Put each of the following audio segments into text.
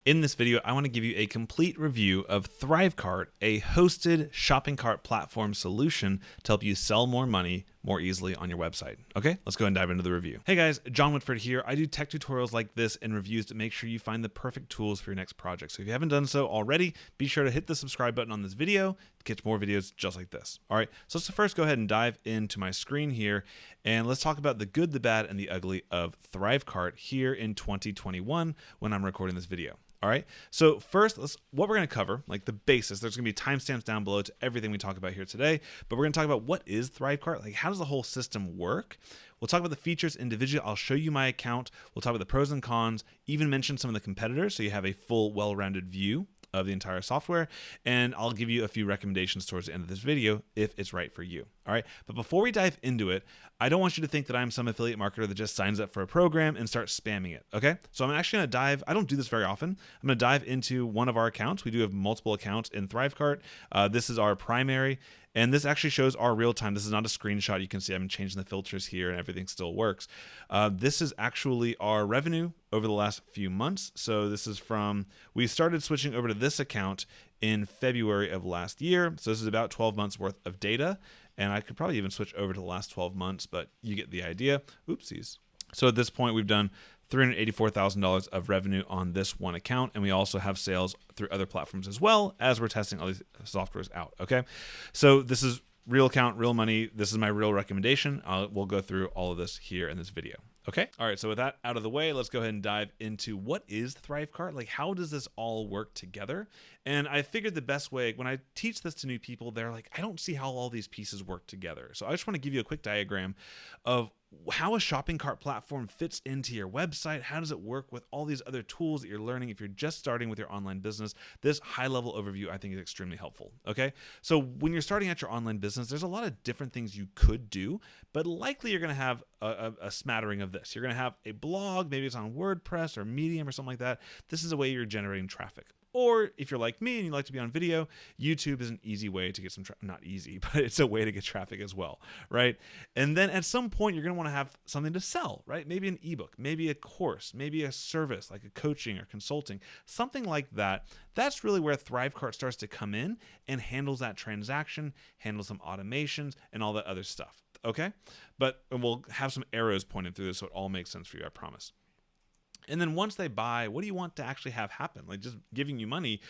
In this video, I want to give you a complete review of Thrivecart, a hosted shopping cart platform solution to help you sell more money more easily on your website. Okay, let's go ahead and dive into the review. Hey guys, John Whitford here. I do tech tutorials like this and reviews to make sure you find the perfect tools for your next project. So if you haven't done so already, be sure to hit the subscribe button on this video to catch more videos just like this. All right, so let's first go ahead and dive into my screen here and let's talk about the good, the bad, and the ugly of Thrivecart here in 2021 when I'm recording this video. All right, so first, what we're going to cover, like the basics. There's going to be timestamps down below to everything we talk about here today, but we're going to talk about what is Thrivecart, like how does the whole system work? We'll talk about the features individually. I'll show you my account. We'll talk about the pros and cons, even mention some of the competitors so you have a full, well-rounded view of the entire software, and I'll give you a few recommendations towards the end of this video if it's right for you. All right, but before we dive into it, I don't want you to think that I'm some affiliate marketer that just signs up for a program and starts spamming it. Okay, so I'm actually going to dive. I don't do this very often. I'm going to dive into one of our accounts. We do have multiple accounts in Thrivecart. This is our primary, and this actually shows our real time. This is not a screenshot. You can see I've been changing the filters here and everything still works. This is actually our revenue over the last few months. So this is from, we started switching over to this account in February of last year. So this is about 12 months worth of data. And I could probably even switch over to the last 12 months, but you get the idea. Oopsies. So at this point, we've done $384,000 of revenue on this one account. And we also have sales through other platforms as well as we're testing all these softwares out. Okay. So this is real account, real money. This is my real recommendation. We'll go through all of this here in this video. Okay. All right. So with that out of the way, let's go ahead and dive into what is Thrivecart? Like, how does this all work together? And I figured the best way, when I teach this to new people, they're like, I don't see how all these pieces work together. So I just want to give you a quick diagram of how a shopping cart platform fits into your website. How does it work with all these other tools that you're learning if you're just starting with your online business? This high-level overview I think is extremely helpful. Okay, so when you're starting out your online business, there's a lot of different things you could do, but likely you're going to have a smattering of this. You're going to have a blog, maybe it's on WordPress or Medium or something like that. This is a way you're generating traffic. Or if you're like me and you like to be on video, YouTube is an easy way to get some, not easy, but it's a way to get traffic as well, right? And then at some point, you're going to want to have something to sell, right? Maybe an ebook, maybe a course, maybe a service like a coaching or consulting, something like that. That's really where Thrivecart starts to come in and handles that transaction, handles some automations and all that other stuff, okay? But we'll have some arrows pointed through this so it all makes sense for you, I promise. And then once they buy, what do you want to actually have happen? Like just giving you money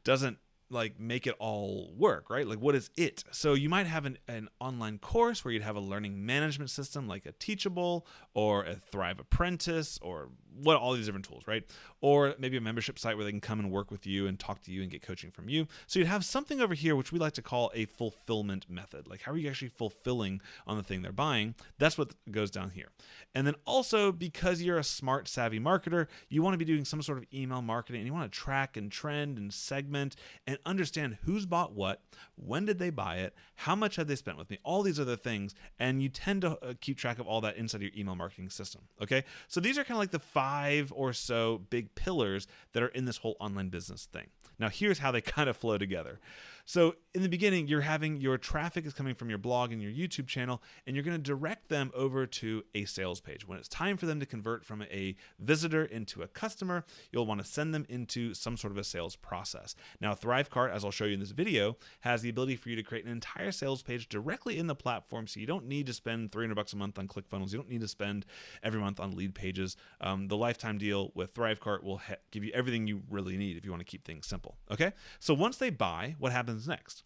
doesn't like make it all work, right? Like what is it? So you might have an online course where you'd have a learning management system like a Teachable or a Thrive Apprentice or what, all these different tools, right? Or maybe a membership site where they can come and work with you and talk to you and get coaching from you. So you'd have something over here, which we like to call a fulfillment method. Like how are you actually fulfilling on the thing they're buying? That's what goes down here. And then also because you're a smart, savvy marketer, you want to be doing some sort of email marketing and you want to track and trend and segment and understand who's bought what, when did they buy it, how much have they spent with me, all these other things. And you tend to keep track of all that inside your email marketing system. Okay. So these are kind of like the 5 or so big pillars that are in this whole online business thing. Now, here's how they kind of flow together. So in the beginning, you're having your traffic is coming from your blog and your YouTube channel, and you're going to direct them over to a sales page. When it's time for them to convert from a visitor into a customer, you'll want to send them into some sort of a sales process. Now, Thrivecart, as I'll show you in this video, has the ability for you to create an entire sales page directly in the platform, so you don't need to spend $300 a month on ClickFunnels. You don't need to spend every month on lead pages. The lifetime deal with Thrivecart will give you everything you really need if you want to keep things simple. Okay, so once they buy, what happens next?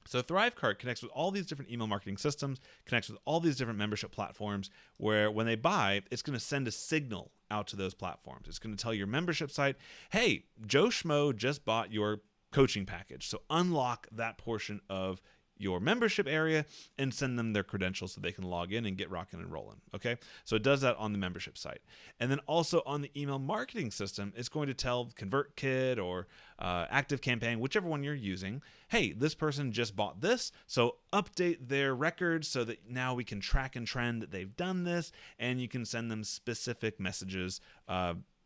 So Thrivecart connects with all these different email marketing systems, connects with all these different membership platforms where when they buy, it's going to send a signal out to those platforms. It's going to tell your membership site, hey, Joe Schmo just bought your coaching package. So unlock that portion of your membership area and send them their credentials so they can log in and get rocking and rolling. Okay, so it does that on the membership site. And then also on the email marketing system, it's going to tell ConvertKit or ActiveCampaign, whichever one you're using, hey, this person just bought this, so update their records so that now we can track and trend that they've done this, and you can send them specific messages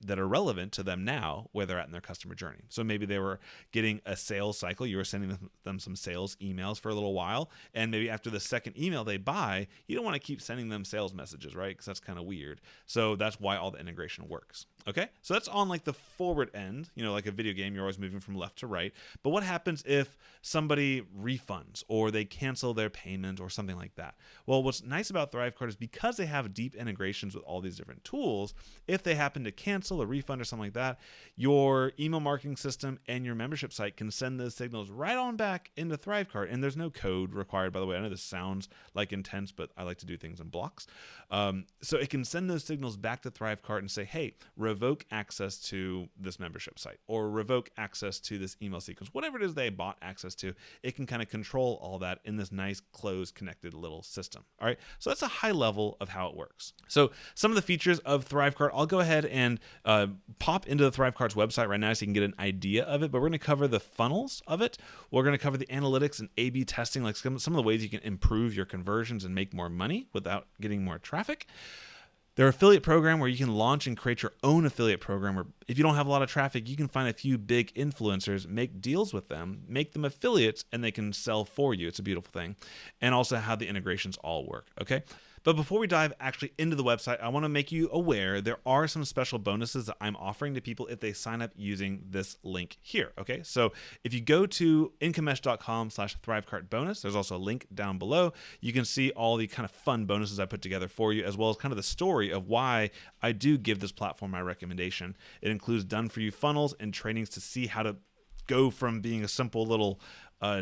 that are relevant to them now where they're at in their customer journey. So maybe they were getting a sales cycle. You were sending them some sales emails for a little while. And maybe after the second email they buy, you don't want to keep sending them sales messages, right? Because that's kind of weird. So that's why all the integration works. Okay, so that's on like the forward end, like a video game, you're always moving from left to right. But what happens if somebody refunds or they cancel their payment or something like that? Well, what's nice about Thrivecart is because they have deep integrations with all these different tools, if they happen to cancel a refund or something like that, your email marketing system and your membership site can send those signals right on back into Thrivecart. And there's no code required, by the way. I know this sounds like intense, but I like to do things in blocks. So it can send those signals back to Thrivecart and say, hey, revoke access to this membership site or revoke access to this email sequence, whatever it is they bought access to. It can kind of control all that in this nice closed connected little system. All right, so that's a high level of how it works. So some of the features of Thrivecart, I'll go ahead and pop into the Thrivecart's website right now so you can get an idea of it, but we're going to cover the funnels of it. We're going to cover the analytics and A/B testing, like some of the ways you can improve your conversions and make more money without getting more traffic. Their affiliate program, where you can launch and create your own affiliate program, where if you don't have a lot of traffic, you can find a few big influencers, make deals with them, make them affiliates, and they can sell for you. It's a beautiful thing. And also how the integrations all work, okay? But before we dive actually into the website, I want to make you aware there are some special bonuses that I'm offering to people if they sign up using this link here, okay? So if you go to incomesh.com/ThriveCartBonus, there's also a link down below. You can see all the kind of fun bonuses I put together for you, as well as kind of the story of why I do give this platform my recommendation. It includes done-for-you funnels and trainings to see how to go from being a simple little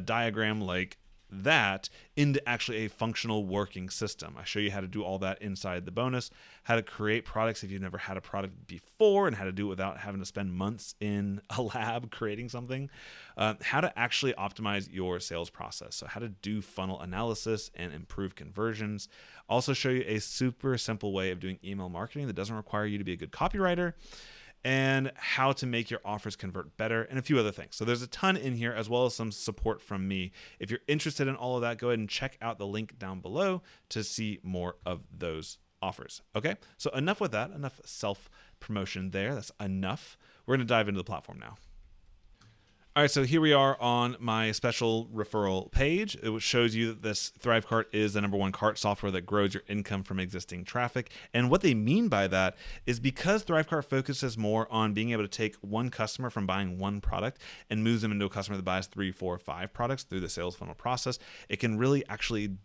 diagram like that into actually a functional working system. I show you how to do all that inside the bonus, how to create products if you've never had a product before, and how to do it without having to spend months in a lab creating something, how to actually optimize your sales process, so how to do funnel analysis and improve conversions. Also show you a super simple way of doing email marketing that doesn't require you to be a good copywriter, and how to make your offers convert better, and a few other things. So there's a ton in here, as well as some support from me. If you're interested in all of that, go ahead and check out the link down below to see more of those offers. Okay, so enough with that, enough self-promotion there. That's enough. We're gonna dive into the platform now. All right, so here we are on my special referral page. It shows you that this Thrivecart is the #1 cart software that grows your income from existing traffic. And what they mean by that is because Thrivecart focuses more on being able to take one customer from buying one product and moves them into a customer that buys 3, 4, 5 products through the sales funnel process, it can really actually,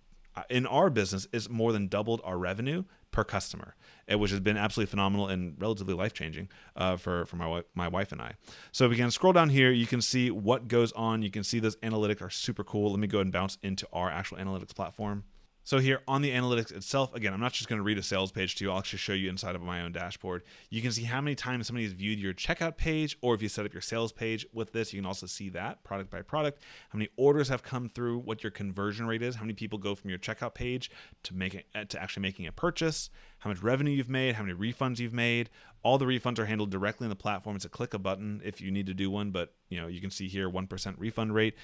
in our business, it's more than doubled our revenue per customer, which has been absolutely phenomenal and relatively life-changing for my wife and I. So if we can scroll down here, you can see what goes on. You can see those analytics are super cool. Let me go ahead and bounce into our actual analytics platform. So here on the analytics itself, again, I'm not just going to read a sales page to you. I'll actually show you inside of my own dashboard. You can see how many times somebody has viewed your checkout page, or if you set up your sales page with this, you can also see that product by product, how many orders have come through, what your conversion rate is, how many people go from your checkout page to actually making a purchase, how much revenue you've made, how many refunds you've made. All the refunds are handled directly in the platform. It's a click a button if you need to do one, but you can see here 1% refund rate.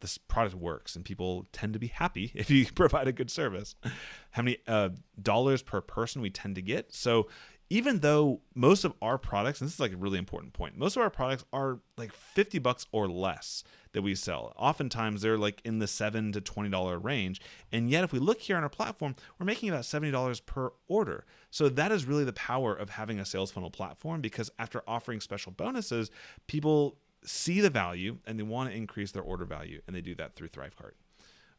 This product works and people tend to be happy if you provide a good service. How many dollars per person we tend to get. So even though most of our products, and this is like a really important point, most of our products are like $50 or less that we sell. Oftentimes they're like in the $7 to $20 range. And yet if we look here on our platform, we're making about $70 per order. So that is really the power of having a sales funnel platform, because after offering special bonuses, people see the value and they want to increase their order value, and they do that through Thrivecart.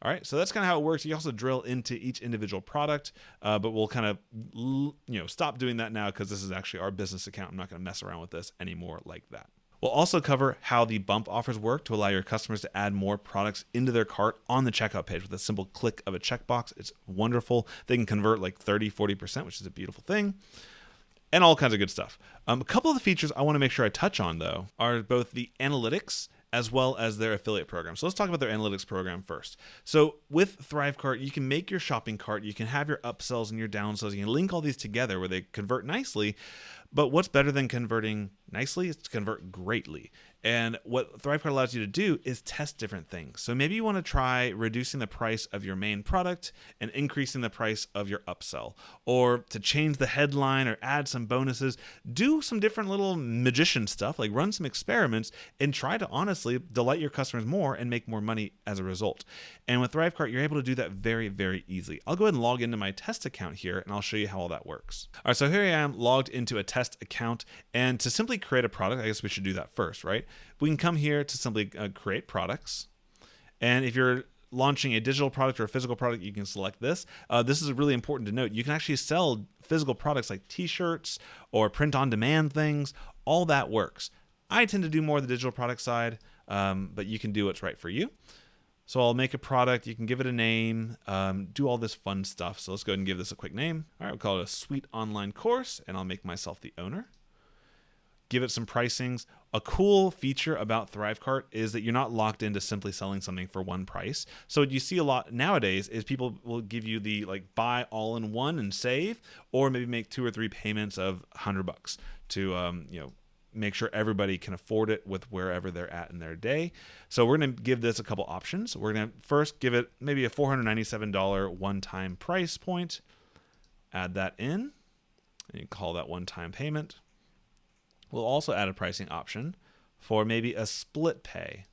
All right, so that's kind of how it works. You also drill into each individual product, but we'll kind of stop doing that now because this is actually our business account. I'm not going to mess around with this anymore like that. We'll also cover how the bump offers work to allow your customers to add more products into their cart on the checkout page with a simple click of a checkbox. It's wonderful. They can convert like 30-40%, which is a beautiful thing. And all kinds of good stuff. A couple of the features I want to make sure I touch on, though, are both the analytics as well as their affiliate program. So let's talk about their analytics program first. So with Thrivecart, you can make your shopping cart, you can have your upsells and your downsells, you can link all these together where they convert nicely. But what's better than converting nicely is to convert greatly. And what Thrivecart allows you to do is test different things. So maybe you want to try reducing the price of your main product and increasing the price of your upsell, or to change the headline or add some bonuses. Do some different little magician stuff, like run some experiments and try to honestly delight your customers more and make more money as a result. And with Thrivecart, you're able to do that very, very easily. I'll go ahead and log into my test account here and I'll show you how all that works. All right, so here I am logged into a test test account. And to simply create a product, I guess we should do that first, right? We can come here to simply create products. And if you're launching a digital product or a physical product, you can select this. This is really important to note. You can actually sell physical products like t-shirts or print-on-demand things. All that works. I tend to do more the digital product side, but you can do what's right for you. So I'll make a product. You can give it a name, do all this fun stuff. So let's go ahead and give this a quick name. All right, we'll call it a sweet online course, and I'll make myself the owner. Give it some pricings. A cool feature about Thrivecart is that you're not locked into simply selling something for one price. So what you see a lot nowadays is people will give you the buy all in one and save, or maybe make 2 or 3 payments of $100 to make sure everybody can afford it with wherever they're at in their day. So we're going to give this a couple options. We're going to first give it maybe a $497 one-time price point. Add that in, and you call that one-time payment. We'll also add a pricing option for maybe a split pay.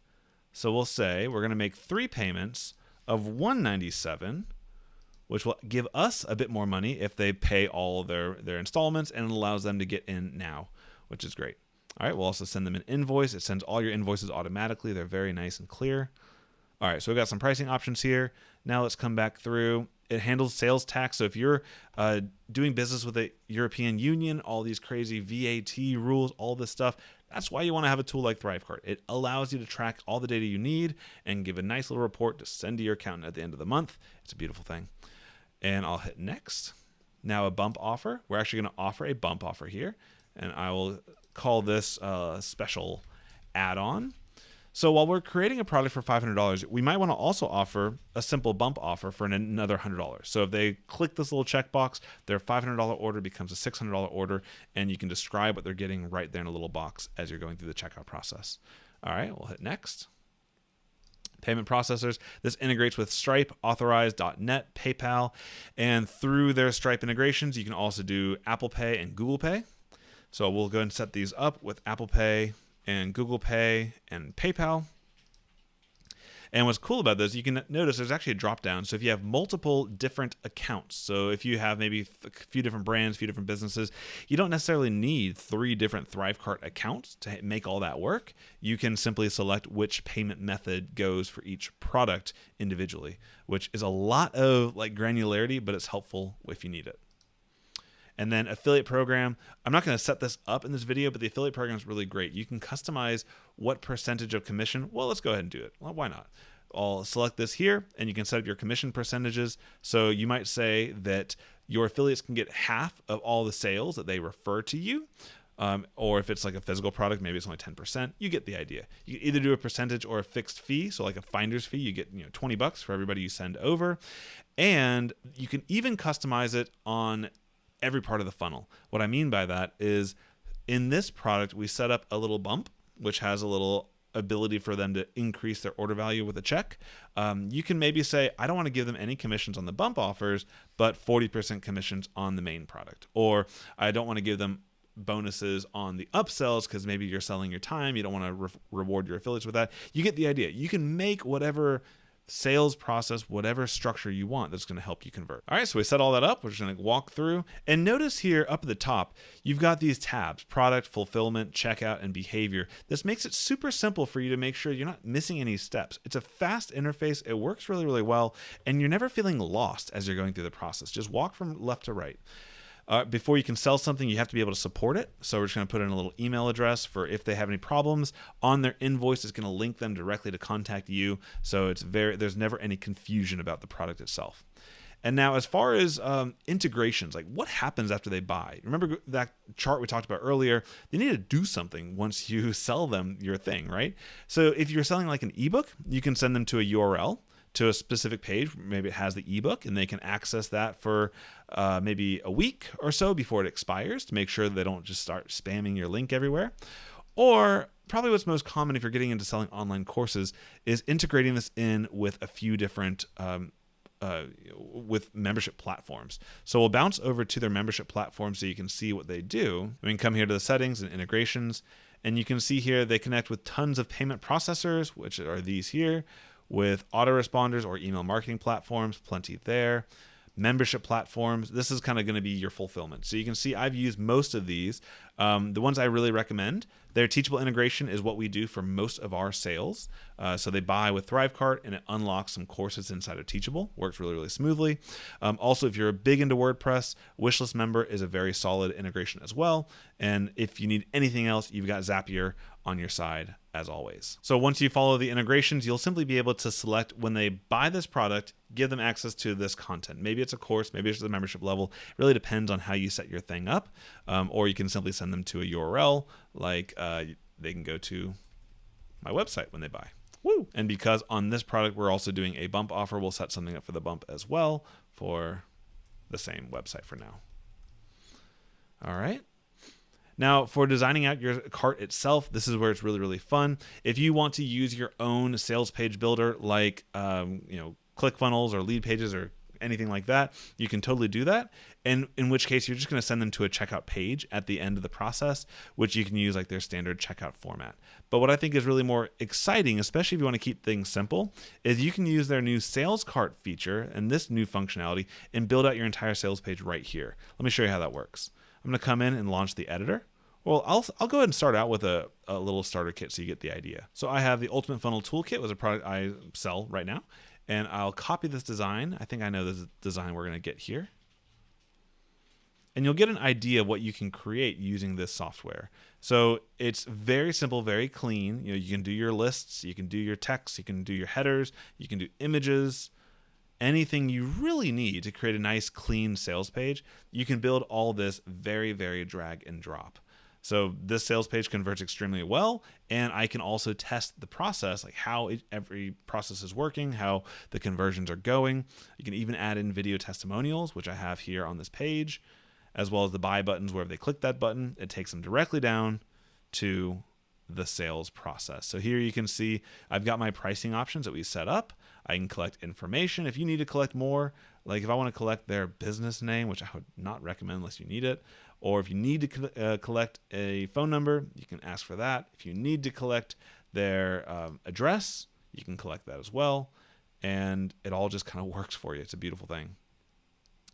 So we'll say we're going to make 3 payments of $197, which will give us a bit more money if they pay all of their installments, and it allows them to get in now, which is great. All right, we'll also send them an invoice. It sends all your invoices automatically. They're very nice and clear. All right, so we've got some pricing options here. Now let's come back through. It handles sales tax. So if you're doing business with the European Union, all these crazy VAT rules, all this stuff, that's why you want to have a tool like Thrivecart. It allows you to track all the data you need and give a nice little report to send to your accountant at the end of the month. It's a beautiful thing. And I'll hit next. Now a bump offer. We're actually going to offer a bump offer here, and I will call this a special add-on. So while we're creating a product for $500, we might want to also offer a simple bump offer for another $100. So if they click this little checkbox, their $500 order becomes a $600 order, and you can describe what they're getting right there in a little box as you're going through the checkout process. All right, we'll hit next. Payment processors. This integrates with Stripe, Authorize.net, PayPal, and through their Stripe integrations, you can also do Apple Pay and Google Pay. So we'll go and set these up with Apple Pay and Google Pay and PayPal. And what's cool about this, you can notice there's actually a drop down. So if you have multiple different accounts, so if you have maybe a few different brands, a few different businesses, you don't necessarily need 3 different Thrivecart accounts to make all that work. You can simply select which payment method goes for each product individually, which is a lot of granularity, but it's helpful if you need it. And then affiliate program. I'm not going to set this up in this video, but the affiliate program is really great. You can customize what percentage of commission. Well, let's go ahead and do it. Well, why not? I'll select this here, and you can set up your commission percentages. So you might say that your affiliates can get half of all the sales that they refer to you. Or if it's like a physical product, maybe it's only 10%. You get the idea. You can either do a percentage or a fixed fee. So like a finder's fee, you get $20 for everybody you send over. And you can even customize it on every part of the funnel. What I mean by that is in this product, we set up a little bump, which has a little ability for them to increase their order value with a check. You can maybe say, I don't want to give them any commissions on the bump offers, but 40% commissions on the main product. Or I don't want to give them bonuses on the upsells because maybe you're selling your time. You don't want to reward your affiliates with that. You get the idea. You can make whatever sales process, whatever structure you want that's going to help you convert. All right, so we set all that up. We're just going to walk through. And notice here up at the top, you've got these tabs: product, fulfillment, checkout, and behavior. This makes it super simple for you to make sure you're not missing any steps. It's a fast interface. It works really, really well. And you're never feeling lost as you're going through the process. Just walk from left to right. Before you can sell something, you have to be able to support it. So we're just going to put in a little email address for if they have any problems. On their invoice, it's going to link them directly to contact you. So there's never any confusion about the product itself. And now as far as integrations, like what happens after they buy? Remember that chart we talked about earlier? They need to do something once you sell them your thing, right? So if you're selling like an ebook, you can send them to a URL, to a specific page. Maybe it has the ebook, and they can access that for maybe a week or so before it expires to make sure they don't just start spamming your link everywhere. Or probably what's most common if you're getting into selling online courses is integrating this in with a few different with membership platforms. So we'll bounce over to their membership platform so you can see what they do. We can come here to the settings and integrations, and you can see here they connect with tons of payment processors, which are these here, with autoresponders or email marketing platforms, plenty there. membership platforms. This is kind of going to be your fulfillment. So you can see I've used most of these. The ones I really recommend, their teachable integration is what we do for most of our sales. So they buy with Thrivecart and it unlocks some courses inside of Teachable. Works really, really smoothly. Also, if you're big into WordPress, Wishlist Member is a very solid integration as well. And if you need anything else, you've got Zapier on your side as always. So once you follow the integrations, you'll simply be able to select when they buy this product, give them access to this content. Maybe it's a course, maybe it's a membership level. It really depends on how you set your thing up. Or you can simply send them to a URL, like they can go to my website when they buy. Woo! And because on this product, we're also doing a bump offer, we'll set something up for the bump as well for the same website for now. All right. Now, for designing out your cart itself, this is where it's really, really fun. If you want to use your own sales page builder, like ClickFunnels or Lead Pages or anything like that, you can totally do that. And in which case, you're just going to send them to a checkout page at the end of the process, which you can use like their standard checkout format. But what I think is really more exciting, especially if you want to keep things simple, is you can use their new sales cart feature and this new functionality and build out your entire sales page right here. Let me show you how that works. I'm going to come in and launch the editor. Well, I'll go ahead and start out with a little starter kit so you get the idea. So I have the Ultimate Funnel Toolkit, which is a product I sell right now. And I'll copy this design. I think I know this design we're going to get here. And you'll get an idea of what you can create using this software. So it's very simple, very clean. You can do your lists, you can do your text, you can do your headers, you can do images. Anything you really need to create a nice, clean sales page, you can build all this very, very drag and drop. So this sales page converts extremely well, and I can also test the process, like how every process is working, how the conversions are going. You can even add in video testimonials, which I have here on this page, as well as the buy buttons, where if they click that button, it takes them directly down to the sales process. So here you can see I've got my pricing options that we set up. I can collect information if you need to collect more. Like if I want to collect their business name, which I would not recommend unless you need it, or if you need to collect a phone number, you can ask for that. If you need to collect their address, you can collect that as well. And it all just kind of works for you. It's a beautiful thing.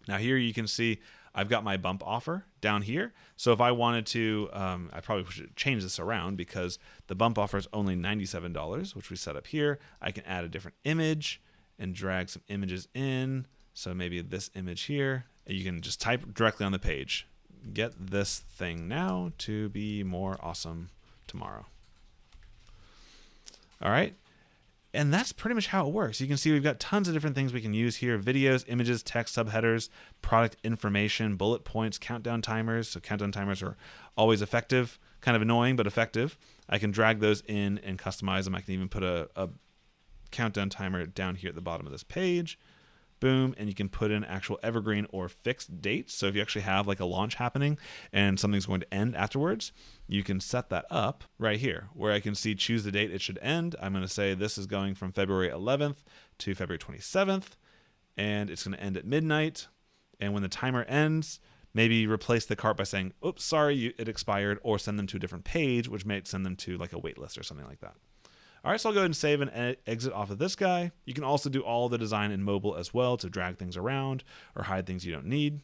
Now here you can see I've got my bump offer down here. So if I wanted to, I probably should change this around because the bump offer is only $97, which we set up here. I can add a different image and drag some images in. So maybe this image here, and you can just type directly on the page, get this thing now to be more awesome tomorrow. All right. And that's pretty much how it works. You can see we've got tons of different things we can use here: videos, images, text, subheaders, product information, bullet points, countdown timers. So countdown timers are always effective, kind of annoying, but effective. I can drag those in and customize them. I can even put a countdown timer down here at the bottom of this page. Boom, and you can put in actual evergreen or fixed dates. So if you actually have like a launch happening and something's going to end afterwards, you can set that up right here where I can see choose the date it should end. I'm going to say this is going from February 11th to February 27th, and it's going to end at midnight. And when the timer ends, maybe replace the cart by saying, oops, sorry, it expired, or send them to a different page, which may send them to like a wait list or something like that. All right, so I'll go ahead and save and exit off of this guy. You can also do all the design in mobile as well to drag things around or hide things you don't need.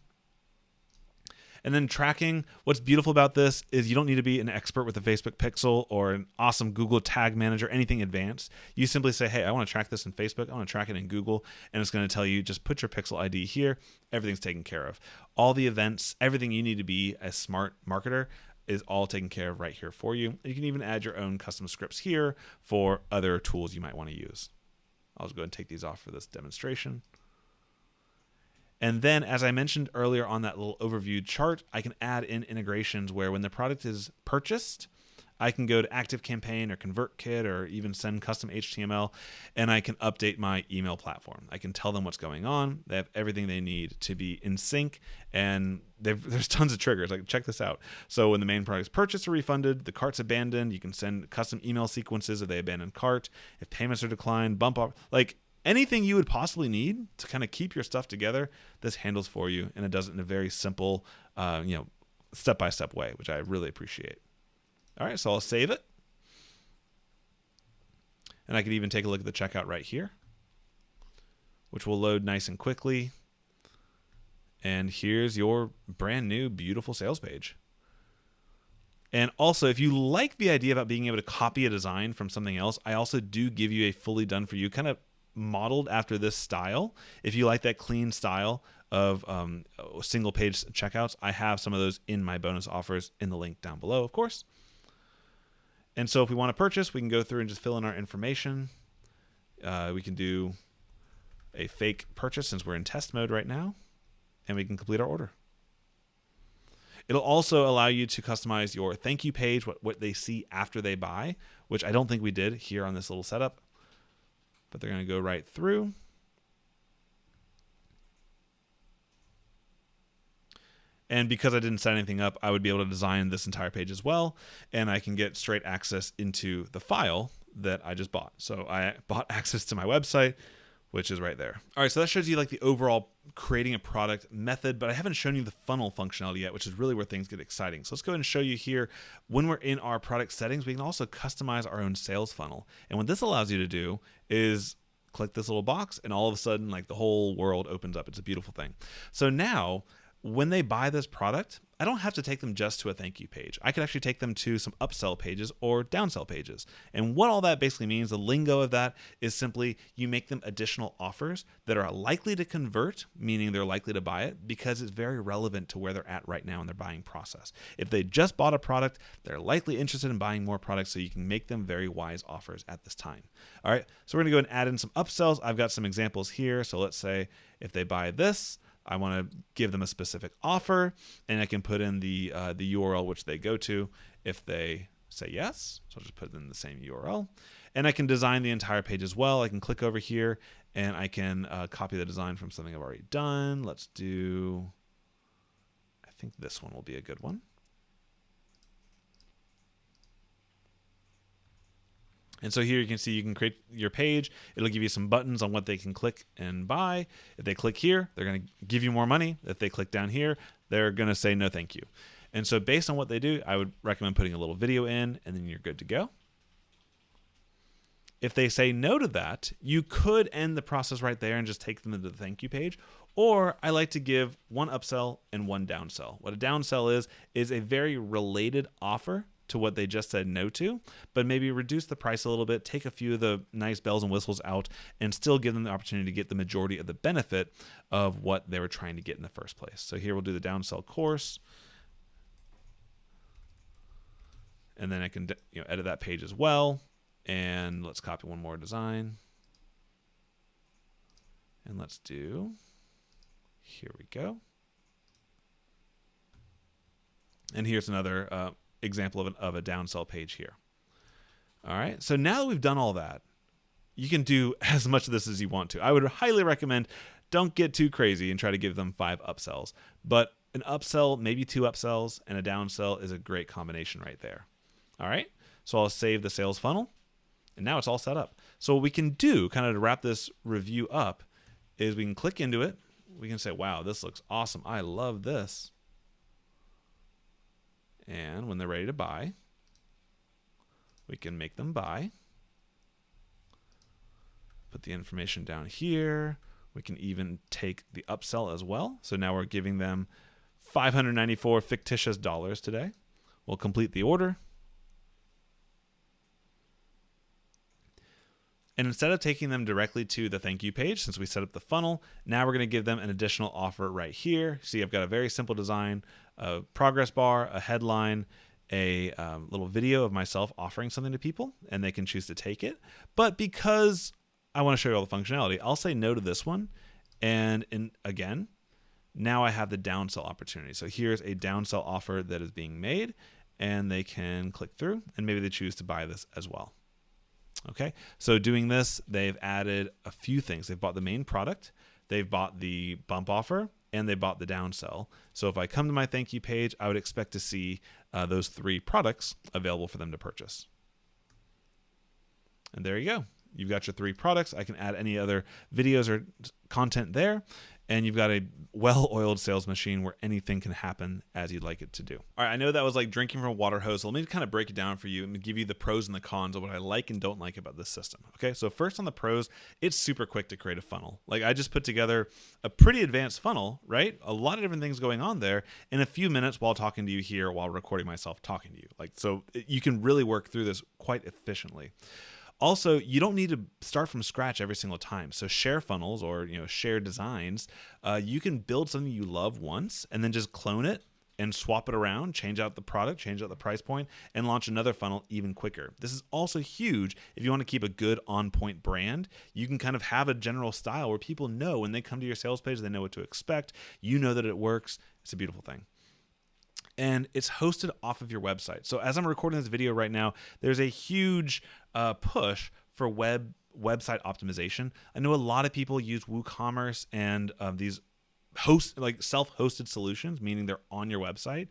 And then tracking, what's beautiful about this is you don't need to be an expert with a Facebook pixel or an awesome Google tag manager, anything advanced. You simply say, hey, I want to track this in Facebook. I want to track it in Google. And it's going to tell you, just put your pixel ID here. Everything's taken care of. All the events, everything you need to be a smart marketer is all taken care of right here for you. You can even add your own custom scripts here for other tools you might want to use. I'll just go ahead and take these off for this demonstration. And then, as I mentioned earlier on that little overview chart, I can add in integrations where when the product is purchased, I can go to ActiveCampaign or ConvertKit or even send custom HTML, and I can update my email platform. I can tell them what's going on. They have everything they need to be in sync, and there's tons of triggers. Like, check this out. So when the main product is purchased or refunded, the cart's abandoned, you can send custom email sequences if they abandoned cart. If payments are declined, bump up, like anything you would possibly need to kind of keep your stuff together, this handles for you, and it does it in a very simple, step-by-step way, which I really appreciate. All right, so I'll save it. And I can even take a look at the checkout right here, which will load nice and quickly. And here's your brand new, beautiful sales page. And also, if you like the idea about being able to copy a design from something else, I also do give you a fully done for you, kind of modeled after this style. If you like that clean style of single page checkouts, I have some of those in my bonus offers in the link down below, of course. And so if we want to purchase, we can go through and just fill in our information. We can do a fake purchase since we're in test mode right now, and we can complete our order. It'll also allow you to customize your thank you page, what they see after they buy, which I don't think we did here on this little setup, but they're going to go right through. And because I didn't set anything up, I would be able to design this entire page as well, and I can get straight access into the file that I just bought. So I bought access to my website, which is right there. All right, so that shows you like the overall creating a product method, but I haven't shown you the funnel functionality yet, which is really where things get exciting. So let's go ahead and show you here, when we're in our product settings, we can also customize our own sales funnel. And what this allows you to do is click this little box, and all of a sudden, like the whole world opens up. It's a beautiful thing. So now, when they buy this product, I don't have to take them just to a thank you page. I could actually take them to some upsell pages or downsell pages. And what all that basically means, the lingo of that is simply you make them additional offers that are likely to convert, meaning they're likely to buy it, because it's very relevant to where they're at right now in their buying process. If they just bought a product, they're likely interested in buying more products, so you can make them very wise offers at this time. All right, so we're gonna go and add in some upsells. I've got some examples here. So let's say if they buy this, I want to give them a specific offer, and I can put in the URL which they go to if they say yes. So I'll just put in the same URL, and I can design the entire page as well. I can click over here, and I can copy the design from something I've already done. Let's do, I think this one will be a good one. And so here you can see you can create your page. It'll give you some buttons on what they can click and buy. If they click here, they're going to give you more money. If they click down here, they're going to say no thank you. And so based on what they do, I would recommend putting a little video in, and then you're good to go. If they say no to that, you could end the process right there and just take them to the thank you page. Or I like to give one upsell and one downsell. What a downsell is a very related offer to what they just said no to, but maybe reduce the price a little bit, take a few of the nice bells and whistles out, and still give them the opportunity to get the majority of the benefit of what they were trying to get in the first place. So here we'll do the downsell course, and then I can edit that page as well. And let's copy one more design, and let's do, here we go. And here's another example of a downsell page here. All right, so now that we've done all that, you can do as much of this as you want to. I would highly recommend don't get too crazy and try to give them 5 upsells, but an upsell, maybe 2 upsells, and a downsell is a great combination right there. All right, so I'll save the sales funnel, and now it's all set up. So what we can do, kind of to wrap this review up, is we can click into it. We can say, wow, this looks awesome. I love this. And when they're ready to buy, we can make them buy. Put the information down here. We can even take the upsell as well. So now we're giving them $594 fictitious dollars today. We'll complete the order. And instead of taking them directly to the thank you page, since we set up the funnel, now we're going to give them an additional offer right here. See, I've got a very simple design, a progress bar, a headline, a little video of myself offering something to people, and they can choose to take it. But because I want to show you all the functionality, I'll say no to this one. And again, now I have the downsell opportunity. So here's a downsell offer that is being made, and they can click through, and maybe they choose to buy this as well. Okay, so doing this, they've added a few things. They've bought the main product, they've bought the bump offer, and they bought the downsell. So if I come to my thank you page, I would expect to see those 3 products available for them to purchase. And there you go. You've got your 3 products. I can add any other videos or content there. and you've got a well-oiled sales machine where anything can happen as you'd like it to do. All right, I know that was like drinking from a water hose. So let me kind of break it down for you and give you the pros and the cons of what I like and don't like about this system. Okay, so first on the pros, it's super quick to create a funnel. Like I just put together a pretty advanced funnel, right? A lot of different things going on there in a few minutes while talking to you here, while recording myself talking to you. Like, so you can really work through this quite efficiently. Also, you don't need to start from scratch every single time. So share funnels or share designs, you can build something you love once and then just clone it and swap it around, change out the product, change out the price point, and launch another funnel even quicker. This is also huge if you want to keep a good on-point brand. You can kind of have a general style where people know when they come to your sales page, they know what to expect. You know that it works. It's a beautiful thing. And it's hosted off of your website. So as I'm recording this video right now, there's a huge push for website optimization. I know a lot of people use WooCommerce and these self-hosted solutions, meaning they're on your website.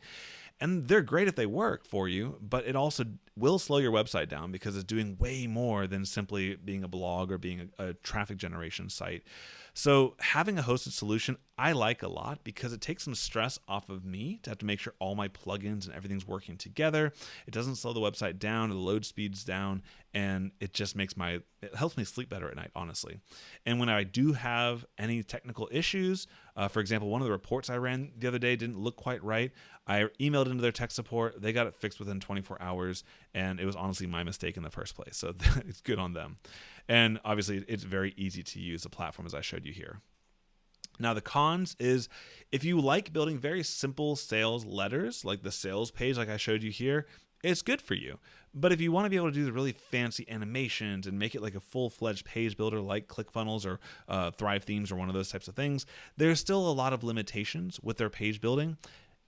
And they're great if they work for you, but it also will slow your website down because it's doing way more than simply being a blog or being a traffic generation site. So having a hosted solution, I like a lot because it takes some stress off of me to have to make sure all my plugins and everything's working together. It doesn't slow the website down, the load speed's down, and it just it helps me sleep better at night, honestly. And when I do have any technical issues, for example, one of the reports I ran the other day didn't look quite right. I emailed into their tech support. They got it fixed within 24 hours, and it was honestly my mistake in the first place. So it's good on them. And obviously, it's very easy to use the platform as I showed you here. Now, the cons is if you like building very simple sales letters, like the sales page like I showed you here, it's good for you. But if you want to be able to do the really fancy animations and make it like a full-fledged page builder like ClickFunnels or Thrive Themes or one of those types of things, there's still a lot of limitations with their page building.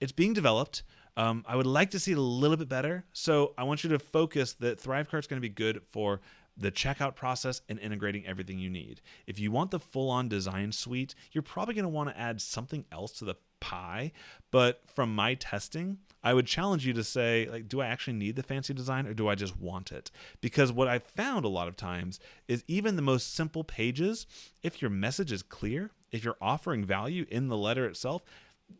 It's being developed. I would like to see it a little bit better. So I want you to focus that Thrivecart's going to be good for the checkout process and integrating everything you need. If you want the full-on design suite, you're probably going to want to add something else to the pie. But from my testing, I would challenge you to say, like, do I actually need the fancy design or do I just want it? Because what I've found a lot of times is even the most simple pages, if your message is clear, if you're offering value in the letter itself,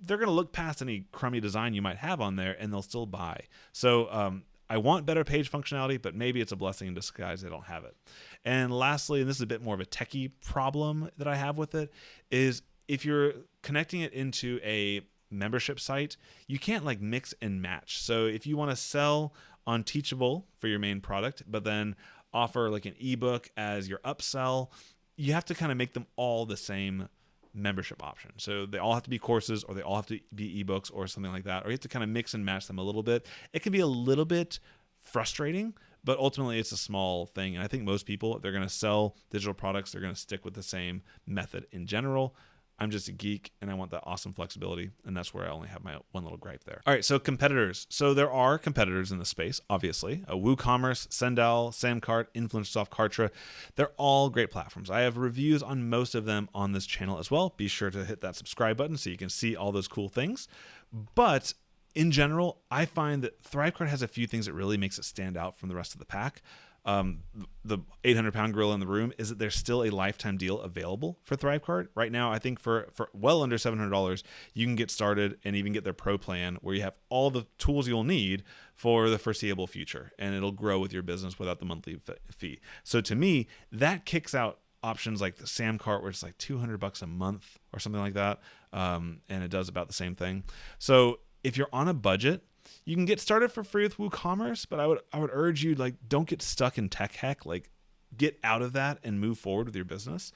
they're going to look past any crummy design you might have on there and they'll still buy. So I want better page functionality, but maybe it's a blessing in disguise they don't have it. And lastly, and this is a bit more of a techie problem that I have with it, is if you're connecting it into a membership site, you can't like mix and match. So if you want to sell on Teachable for your main product, but then offer like an ebook as your upsell, you have to kind of make them all the same membership option. So they all have to be courses or they all have to be ebooks or something like that, or you have to kind of mix and match them a little bit. It can be a little bit frustrating, but ultimately it's a small thing. And I think most people, if they're going to sell digital products, they're going to stick with the same method in general. I'm just a geek and I want that awesome flexibility. And that's where I only have my one little gripe there. All right, so competitors. So there are competitors in the space, obviously. WooCommerce, Sendal, Samcart, Influencersoft, Kartra. They're all great platforms. I have reviews on most of them on this channel as well. Be sure to hit that subscribe button so you can see all those cool things. But in general, I find that Thrivecart has a few things that really makes it stand out from the rest of the pack. The 800-pound gorilla in the room is that there's still a lifetime deal available for Thrivecart. Right now, I think for well under $700, you can get started and even get their pro plan where you have all the tools you'll need for the foreseeable future, and it'll grow with your business without the monthly fee. So to me, that kicks out options like the Samcart where it's like $200 a month or something like that, and it does about the same thing. So if you're on a budget, you can get started for free with WooCommerce, but I would urge you, like, don't get stuck in tech heck. Like, get out of that and move forward with your business.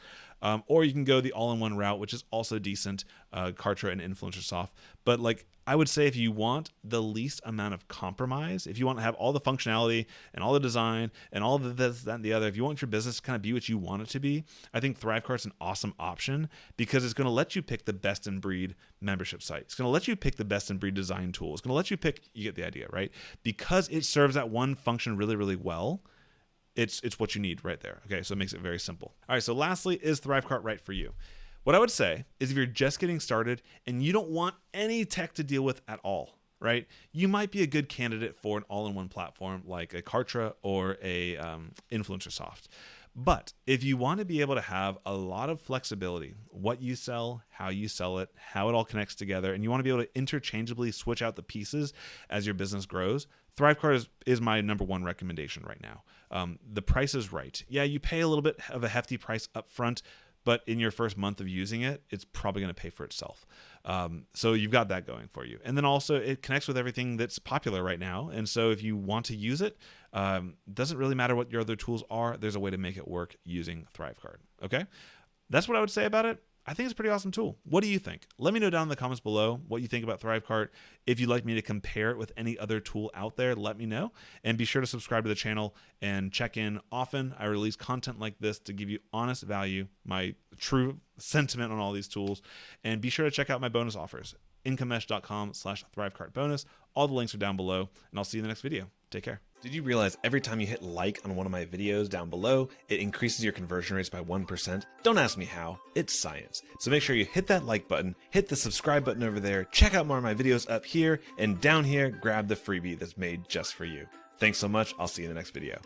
Or you can go the all-in-one route, which is also decent, Kartra and Influencersoft. But like, I would say if you want the least amount of compromise, if you want to have all the functionality and all the design and all the this, that, and the other, if you want your business to kind of be what you want it to be, I think Thrivecart's an awesome option because it's going to let you pick the best in breed membership site. It's going to let you pick the best in breed design tool. It's going to let you pick, you get the idea, right? Because it serves that one function really, really well. It's what you need right there. Okay, so it makes it very simple. All right, so lastly, is Thrivecart right for you? What I would say is if you're just getting started and you don't want any tech to deal with at all, right? You might be a good candidate for an all-in-one platform like a Kartra or a Influencersoft. But if you want to be able to have a lot of flexibility, what you sell, how it all connects together, and you want to be able to interchangeably switch out the pieces as your business grows, Thrivecart is my number one recommendation right now. The price is right. Yeah, you pay a little bit of a hefty price up front, but in your first month of using it, it's probably going to pay for itself. So you've got that going for you. And then also it connects with everything that's popular right now. And so if you want to use it, doesn't really matter what your other tools are. There's a way to make it work using Thrivecart. Okay. That's what I would say about it. I think it's a pretty awesome tool. What do you think? Let me know down in the comments below what you think about Thrivecart. If you'd like me to compare it with any other tool out there, let me know. And be sure to subscribe to the channel and check in often. I release content like this to give you honest value, my true sentiment on all these tools. And be sure to check out my bonus offers, incomemesh.com/Thrivecart bonus. All the links are down below, and I'll see you in the next video. Take care. Did you realize every time you hit like on one of my videos down below, it increases your conversion rates by 1%? Don't ask me how, it's science. So make sure you hit that like button, hit the subscribe button over there, check out more of my videos up here, and down here, grab the freebie that's made just for you. Thanks so much, I'll see you in the next video.